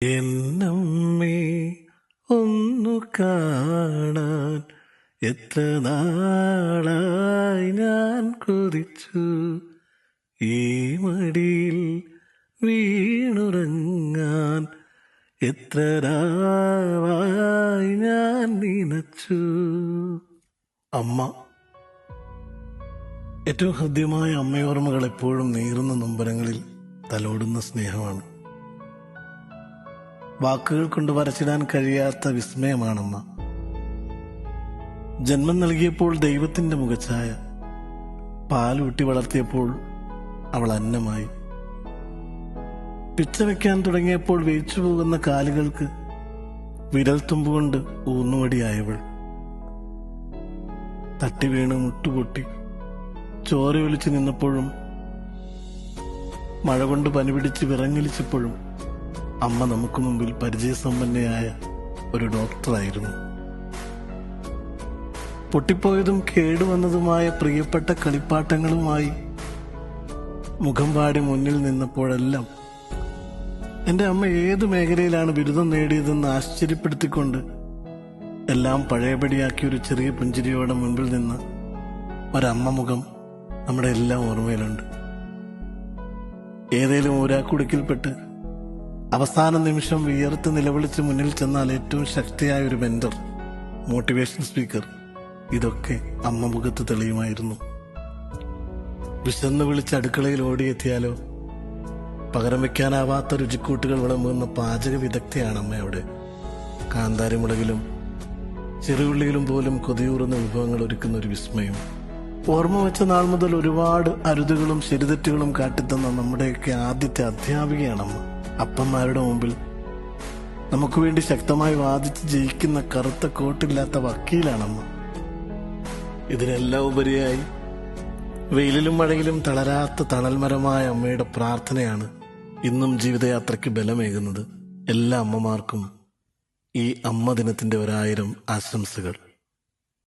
എന്നമ്മേ ഒന്നു കാണാൻ എത്ര നാളായി ഞാൻ കൊതിച്ചു, ഈ മടിയിൽ വീണുറങ്ങാൻ എത്ര രാവായി ഞാൻ നനച്ചു. അമ്മ, ഏറ്റവും ഹൃദ്യമായ അമ്മയോർമ്മകൾ എപ്പോഴും നീറുന്ന നൊമ്പരങ്ങളിൽ തലോടുന്ന സ്നേഹമാണ്. വാക്കുകൾ കൊണ്ട് വരച്ചിടാൻ കഴിയാത്ത വിസ്മയമാണമ്മ. ജന്മം നൽകിയപ്പോൾ ദൈവത്തിന്റെ മുഖഛായ, പാലൂട്ടി വളർത്തിയപ്പോൾ അവൾ അന്നമായി, പിച്ച വയ്ക്കാൻ തുടങ്ങിയപ്പോൾ വേച്ചു പോകുന്ന കാലുകൾക്ക് വിരൽത്തുമ്പുകൊണ്ട് ഊന്നുവടിയായവൾ, തട്ടി വീണ് മുട്ടുപൊട്ടി ചോരയൊലിച്ചു നിന്നപ്പോഴും മഴ കൊണ്ട് പനി പിടിച്ച് വിറങ്ങലിച്ചപ്പോഴും അമ്മ നമുക്ക് മുമ്പിൽ പരിചയസമ്പന്നയായ ഒരു ഡോക്ടറായിരുന്നു. പൊട്ടിപ്പോയതും കേടുവന്നതുമായ പ്രിയപ്പെട്ട കളിപ്പാട്ടങ്ങളുമായി മുഖം പാടി മുന്നിൽ നിന്നപ്പോഴെല്ലാം എൻ്റെ അമ്മ ഏത് മേഖലയിലാണ് ബിരുദം നേടിയതെന്ന് ആശ്ചര്യപ്പെടുത്തിക്കൊണ്ട് എല്ലാം പഴയപടിയാക്കിയ ഒരു ചെറിയ പുഞ്ചിരിയോടെ മുൻപിൽ നിന്ന ഒരമ്മ മുഖം നമ്മുടെ എല്ലാം ഓർമ്മയിലുണ്ട്. ഏതേലും ഊരാക്കുടുക്കിൽപ്പെട്ട് അവസാന നിമിഷം വിയർത്ത് നിലവിളിച്ച് മുന്നിൽ ചെന്നാൽ ഏറ്റവും ശക്തിയായ ഒരു മെന്റർ, മോട്ടിവേഷൻ സ്പീക്കർ, ഇതൊക്കെ അമ്മ മുഖത്ത് തെളിയുമായിരുന്നു. വിശന്ന് വിളിച്ച് അടുക്കളയിൽ ഓടിയെത്തിയാലോ പകരം വെക്കാനാവാത്ത രുചിക്കൂട്ടുകൾ വിളമ്പുന്ന പാചക വിദഗ്ധയാണ് അമ്മ. അവിടെ കാന്താരിമുളകിലും ചെറുള്ളിയിലും പോലും കൊതിയൂറുന്ന വിഭവങ്ങൾ ഒരുക്കുന്ന ഒരു വിസ്മയം. ഓർമ്മ വെച്ച നാൾ മുതൽ ഒരുപാട് അരുതുകളും ശരിതെറ്റുകളും കാട്ടിത്തന്ന നമ്മുടെയൊക്കെ ആദ്യത്തെ അധ്യാപികയാണമ്മ. അപ്പന്മാരുടെ മുമ്പിൽ നമുക്ക് വേണ്ടി ശക്തമായി വാദിച്ച് ജയിക്കുന്ന കറുത്ത കോട്ടില്ലാത്ത വക്കീലാണമ്മ. ഇതിനെല്ലാം ഉപരിയായി വെയിലിലും മഴയിലും തളരാത്ത തണൽമരമായ അമ്മയുടെ പ്രാർത്ഥനയാണ് ഇന്നും ജീവിതയാത്രയ്ക്ക് ബലമേകുന്നത്. എല്ലാ അമ്മമാർക്കും ഈ അമ്മ ദിനത്തിന്റെ 1000 ആശംസകൾ.